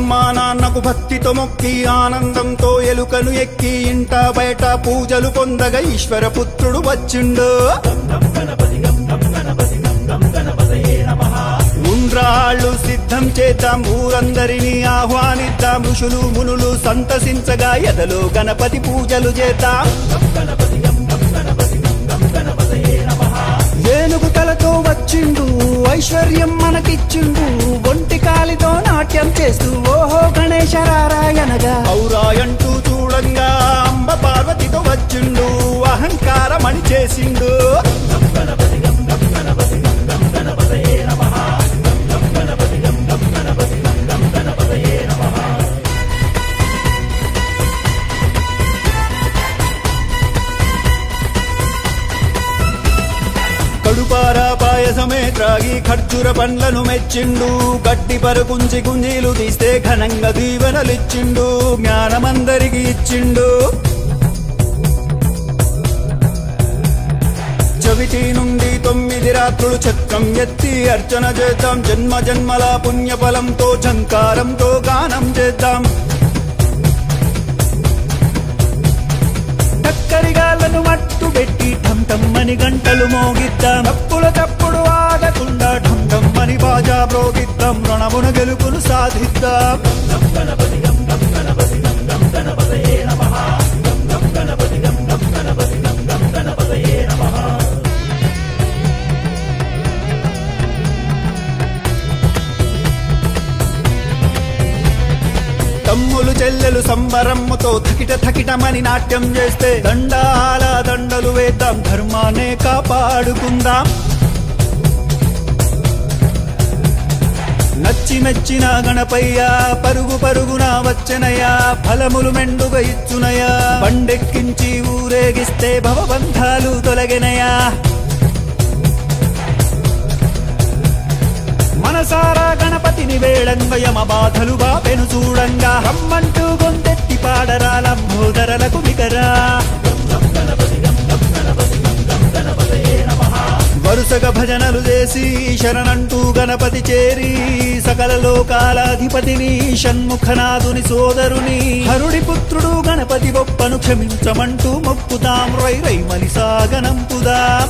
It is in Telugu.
అమ్మా నాన్నకు భక్తితో మొక్కి ఆనందంతో ఎలుకను ఎక్కి ఇంట బయట పూజలు పొందగా ఈశ్వర పుత్రుడు వచ్చిండు. ఉండ్రాళ్ళు సిద్ధం చేద్దాం, ఊరందరినీ ఆహ్వానిద్దాం, ఋషులు మునులు సంతసించగా ఎదలో గణపతి పూజలు చేద్దాం. ఏనుగు తలతో వచ్చిండు, ఐశ్వర్యం మనకిచ్చిండు, ఒంటి కాలితో నాట్యం చేస్తూ ఓహో గణేశ రారాయనగా ఔరాయంటూ చూడంగా అంబ పార్వతితో వచ్చిండు, అహంకారమణి చేసిండు. కడుపారా పాయసమే త్రాగి ఖర్జూర పండ్లను మెచ్చిండు, గట్టి పరుకుంచి గుంజీలు తీస్తే ఘనంగా దీవెనలిచ్చిండు, జ్ఞానమందరికి ఇచ్చిండు. చవితి నుండి 9 రాత్రులు చక్రం ఎత్తి అర్చన చేద్దాం, జన్మ జన్మల పుణ్యఫలంతో ఝంకారంతో గానం చేద్దాం. చక్కరిగాళ్లను మట్టు పెట్టి ఠం ఠమ్మని గంటలు మోగిద్దాం, తప్పుల తప్పుడు ఆగకుండా ఠం ఠమ్మని బాజా ప్రోగిద్దాం, రణమున గెలుపును సాధిద్దాం. తమ్ములు చెల్లెలు సంబరమ్మతో థకిట థకిటమని నాట్యం చేస్తే దండాల దండలు వేద్దాం, ధర్మాన్నే కాపాడుకుందాం. నచ్చి మెచ్చిన గణపయ్య పరుగు పరుగున వచ్చనయ్యా, ఫలములు మెండుగా ఇచ్చునయా, బండెక్కించి ఊరేగిస్తే భవబంధాలు తొలగినయా. మనసారా గణపతిని వేళంగా యమ బాధలు బాపెను చూడంగా, రమ్మంటూ గొంతెత్తి పాడరా లంబోదరలకు వికరా. వరుసగా భజనలు చేసి శరణంటూ గణపతి చేరి సకల లోకాలాధిపతిని షణ్ముఖనాథుని సోదరుని హరుడి పుత్రుడు గణపతి బొప్పను క్షమించమంటూ మొక్కుదాం, రై రై మలి సాగనంపుదాం.